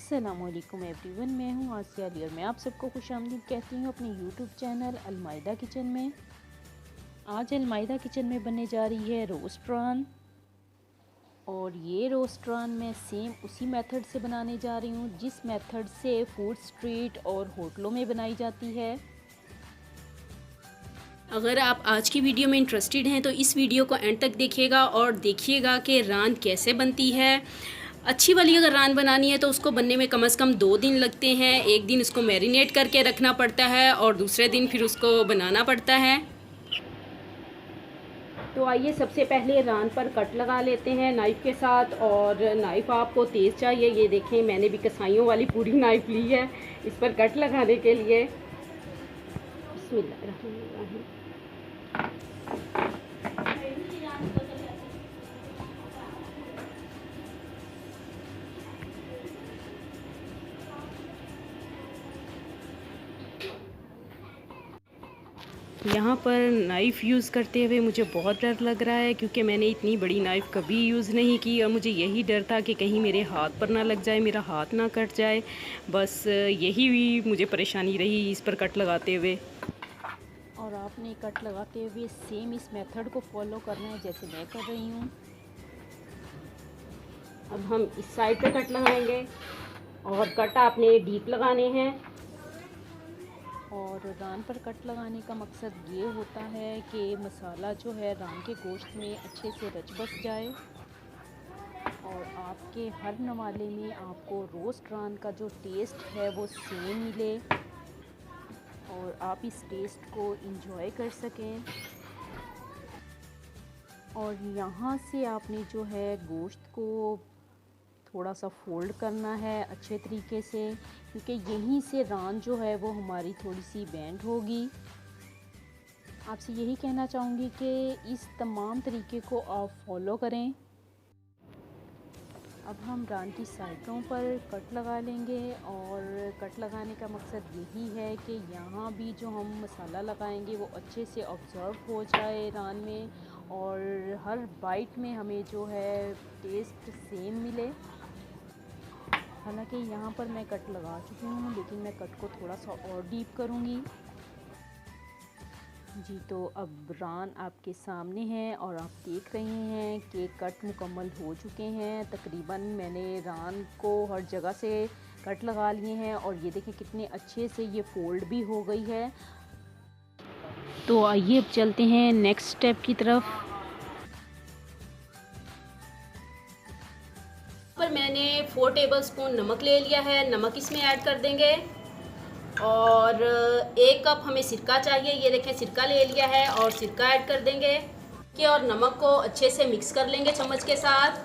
अस्सलामुअलैकुम एवरीवन, मैं हूँ आसिया अली और मैं आप सबको खुशामदीद कहती हूँ अपने यूट्यूब चैनल अलमाइदा किचन में। आज अलमाइदा किचन में बनने जा रही है रोस्ट प्रान, और ये रोस्ट प्रान मैं सेम उसी मेथड से बनाने जा रही हूँ जिस मेथड से फूड स्ट्रीट और होटलों में बनाई जाती है। अगर आप आज की वीडियो में इंटरेस्टेड हैं तो इस वीडियो को एंड तक देखिएगा और देखिएगा कि रान कैसे बनती है। अच्छी वाली अगर रान बनानी है तो उसको बनने में कम से कम 2 दिन लगते हैं। एक दिन उसको मैरिनेट करके रखना पड़ता है और दूसरे दिन फिर उसको बनाना पड़ता है। तो आइए सबसे पहले रान पर कट लगा लेते हैं नाइफ़ के साथ। और नाइफ़ आपको तेज़ चाहिए। ये देखें, मैंने भी कसाइयों वाली पूरी नाइफ़ ली है इस पर कट लगाने के लिए। बिस्मिल्लाहिर्रहमानिर्रहीम। यहाँ पर नाइफ़ यूज़ करते हुए मुझे बहुत डर लग रहा है, क्योंकि मैंने इतनी बड़ी नाइफ़ कभी यूज़ नहीं की और मुझे यही डर था कि कहीं मेरे हाथ पर ना लग जाए, मेरा हाथ ना कट जाए। बस यही भी मुझे परेशानी रही इस पर कट लगाते हुए। और आपने कट लगाते हुए सेम इस मेथड को फॉलो करना है जैसे मैं कर रही हूँ। अब हम इस साइड पे कट लगाएंगे और कट आपने डीप लगाने हैं। और रान पर कट लगाने का मकसद ये होता है कि मसाला जो है रान के गोश्त में अच्छे से रच बस जाए और आपके हर नवाले में आपको रोस्ट रान का जो टेस्ट है वो सेम मिले और आप इस टेस्ट को इंजॉय कर सकें। और यहाँ से आपने जो है गोश्त को थोड़ा सा फोल्ड करना है अच्छे तरीके से, क्योंकि यहीं से रान जो है वो हमारी थोड़ी सी बेंड होगी। आपसे यही कहना चाहूँगी कि इस तमाम तरीके को आप फॉलो करें। अब हम रान की साइडों पर कट लगा लेंगे और कट लगाने का मकसद यही है कि यहाँ भी जो हम मसाला लगाएंगे वो अच्छे से ऑब्ज़र्व हो जाए रान में और हर बाइट में हमें जो है टेस्ट सेम मिले। हालांकि यहाँ पर मैं कट लगा चुकी हूँ, लेकिन मैं कट को थोड़ा सा और डीप करूँगी। जी, तो अब रान आपके सामने है और आप देख रहे हैं कि कट मुकम्मल हो चुके हैं। तकरीबन मैंने रान को हर जगह से कट लगा लिए हैं और ये देखें कितने अच्छे से ये फोल्ड भी हो गई है। तो आइए अब चलते हैं नेक्स्ट स्टेप की तरफ। पर मैंने 4 टेबलस्पून नमक ले लिया है। नमक इसमें ऐड कर देंगे और 1 कप हमें सिरका चाहिए। ये देखें सिरका ले लिया है और सिरका ऐड कर देंगे कि और नमक को अच्छे से मिक्स कर लेंगे चम्मच के साथ।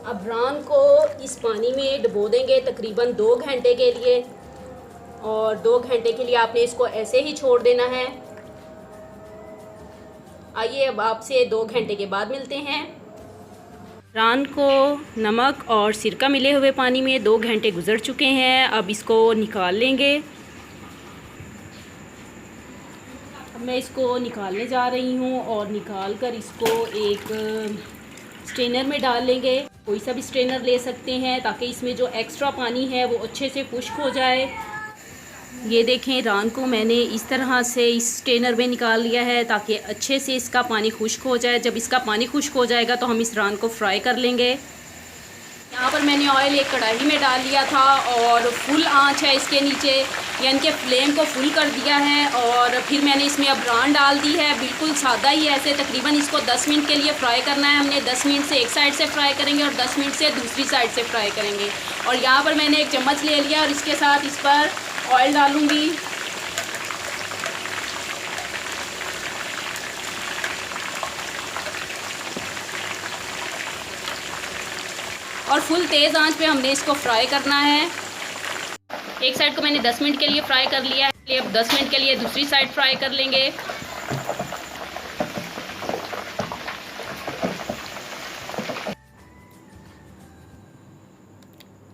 अब रान को इस पानी में डुबो देंगे तकरीबन 2 घंटे के लिए, और 2 घंटे के लिए आपने इसको ऐसे ही छोड़ देना है। आइए अब आपसे 2 घंटे के बाद मिलते हैं। रान को नमक और सिरका मिले हुए पानी में 2 घंटे गुजर चुके हैं। अब इसको निकाल लेंगे। अब मैं इसको निकालने जा रही हूँ और निकाल कर इसको एक स्ट्रेनर में डाल लेंगे। कोई सा भी स्ट्रेनर ले सकते हैं ताकि इसमें जो एक्स्ट्रा पानी है वो अच्छे से खुश्क हो जाए। ये देखें रान को मैंने इस तरह से इस स्ट्रेनर में निकाल लिया है ताकि अच्छे से इसका पानी खुश्क हो जाए। जब इसका पानी खुश्क हो जाएगा तो हम इस रान को फ्राई कर लेंगे। यहाँ पर मैंने ऑयल एक कढ़ाई में डाल लिया था और फुल आंच है इसके नीचे, यानी कि फ्लेम को फुल कर दिया है। और फिर मैंने इसमें अब रान डाल दी है, बिल्कुल सादा ही ऐसे। तकरीबन इसको 10 मिनट के लिए फ्राई करना है हमने। 10 मिनट से एक साइड से फ्राई करेंगे और 10 मिनट से दूसरी साइड से फ्राई करेंगे। और यहाँ पर मैंने एक चम्मच ले लिया और इसके साथ इस पर ऑयल डालूँगी। और फुल तेज़ आंच पे हमने इसको फ्राई करना है। एक साइड को मैंने 10 मिनट के लिए फ्राई कर लिया है। अब 10 मिनट के लिए दूसरी साइड फ्राई कर लेंगे।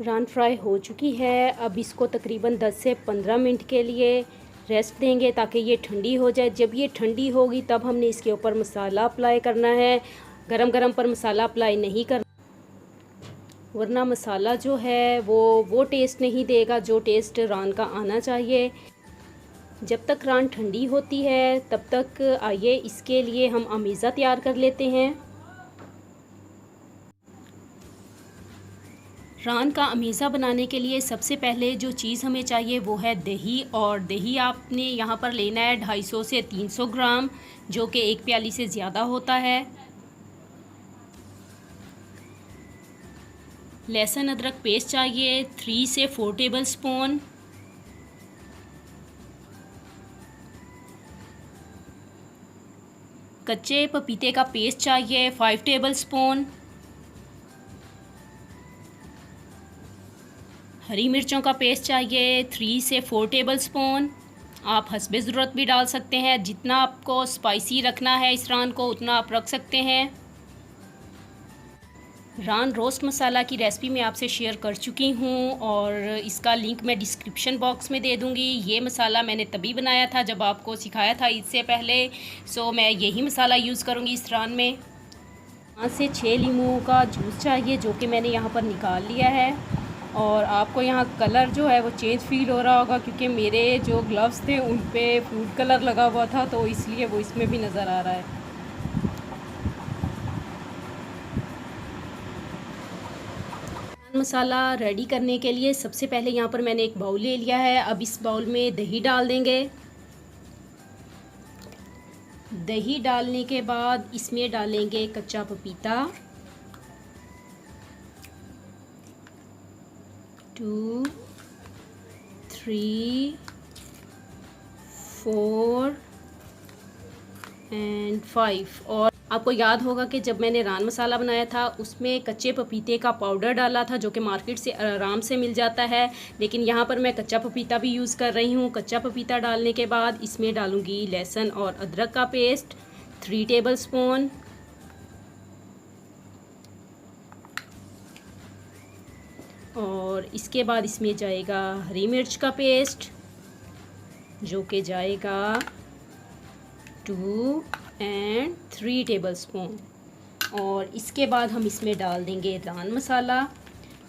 रान फ्राई हो चुकी है। अब इसको तकरीबन 10 से 15 मिनट के लिए रेस्ट देंगे ताकि ये ठंडी हो जाए। जब ये ठंडी होगी तब हमने इसके ऊपर मसाला अप्लाई करना है। गरम गरम पर मसाला अप्लाई नहीं करना, वरना मसाला जो है वो टेस्ट नहीं देगा जो टेस्ट रान का आना चाहिए। जब तक रान ठंडी होती है तब तक आइए इसके लिए हम अमीज़ा तैयार कर लेते हैं। रान का अमीज़ा बनाने के लिए सबसे पहले जो चीज़ हमें चाहिए वो है दही, और दही आपने यहाँ पर लेना है 250 से 300 ग्राम, जो कि एक प्याली से ज़्यादा होता है। लहसुन अदरक पेस्ट चाहिए 3 से 4 टेबल स्पून। कच्चे पपीते का पेस्ट चाहिए 5 टेबल स्पून। हरी मिर्चों का पेस्ट चाहिए 3 से 4 टेबल स्पून। आप हस्बे ज़रूरत भी डाल सकते हैं, जितना आपको स्पाइसी रखना है इस रान को उतना आप रख सकते हैं। रान रोस्ट मसाला की रेसिपी मैं आपसे शेयर कर चुकी हूँ और इसका लिंक मैं डिस्क्रिप्शन बॉक्स में दे दूँगी। ये मसाला मैंने तभी बनाया था जब आपको सिखाया था इससे पहले, सो मैं यही मसाला यूज़ करूँगी इस रान में। 5 से 6 लीमू का जूस चाहिए, जो कि मैंने यहाँ पर निकाल लिया है। और आपको यहाँ कलर जो है वो चेंज फ़ील हो रहा होगा क्योंकि मेरे जो ग्लव्स थे उन पे फूड कलर लगा हुआ था, तो इसलिए वो इसमें भी नज़र आ रहा है। मसाला रेडी करने के लिए सबसे पहले यहाँ पर मैंने एक बाउल ले लिया है। अब इस बाउल में दही डाल देंगे। दही डालने के बाद इसमें डालेंगे कच्चा पपीता 2 3 4 एंड 5। और आपको याद होगा कि जब मैंने रान मसाला बनाया था उसमें कच्चे पपीते का पाउडर डाला था, जो कि मार्केट से आराम से मिल जाता है, लेकिन यहाँ पर मैं कच्चा पपीता भी यूज़ कर रही हूँ। कच्चा पपीता डालने के बाद इसमें डालूँगी लहसुन और अदरक का पेस्ट 3 टेबल स्पून। और इसके बाद इसमें जाएगा हरी मिर्च का पेस्ट, जो कि जाएगा 2 एंड 3 टेबल स्पून। और इसके बाद हम इसमें डाल देंगे रान मसाला,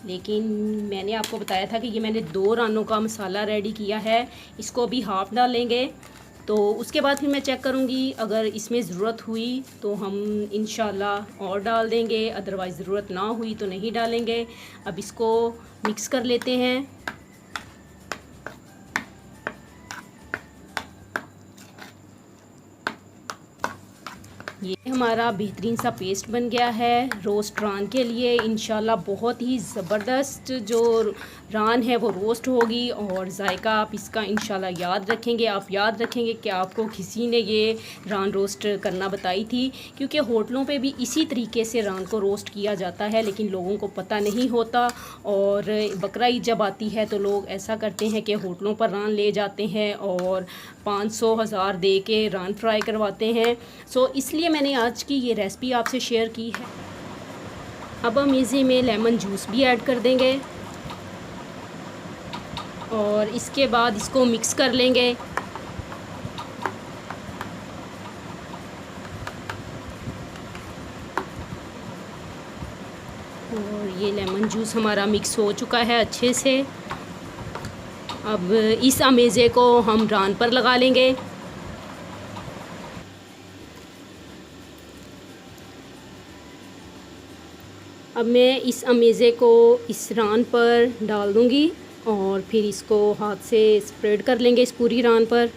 लेकिन मैंने आपको बताया था कि ये मैंने 2 रानों का मसाला रेडी किया है, इसको भी हाफ़ डालेंगे। तो उसके बाद फिर मैं चेक करूँगी, अगर इसमें ज़रूरत हुई तो हम इंशाल्लाह और डाल देंगे, अदरवाइज़ ज़रूरत ना हुई तो नहीं डालेंगे। अब इसको मिक्स कर लेते हैं। ये हमारा बेहतरीन सा पेस्ट बन गया है रोस्ट रान के लिए। इंशाल्लाह बहुत ही ज़बरदस्त जो रान है वो रोस्ट होगी और जायका आप इसका इंशाल्लाह याद रखेंगे। आप याद रखेंगे कि आपको किसी ने ये रान रोस्ट करना बताई थी, क्योंकि होटलों पे भी इसी तरीके से रान को रोस्ट किया जाता है, लेकिन लोगों को पता नहीं होता। और बकरा ईद जब आती है तो लोग ऐसा करते हैं कि होटलों पर रान ले जाते हैं और 500,000 दे के रान फ्राई करवाते हैं। सो इसलिए मैंने आज की ये रेसिपी आपसे शेयर की है। अब हम इसी में लेमन जूस भी ऐड कर देंगे और इसके बाद इसको मिक्स कर लेंगे। और ये लेमन जूस हमारा मिक्स हो चुका है अच्छे से। अब इस अमेज़े को हम रान पर लगा लेंगे। अब मैं इस अमेज़े को इस रान पर डाल दूँगी और फिर इसको हाथ से स्प्रेड कर लेंगे इस पूरी रान पर।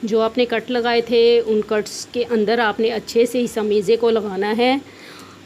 जो आपने कट लगाए थे उन कट्स के अंदर आपने अच्छे से इस अमेज़े को लगाना है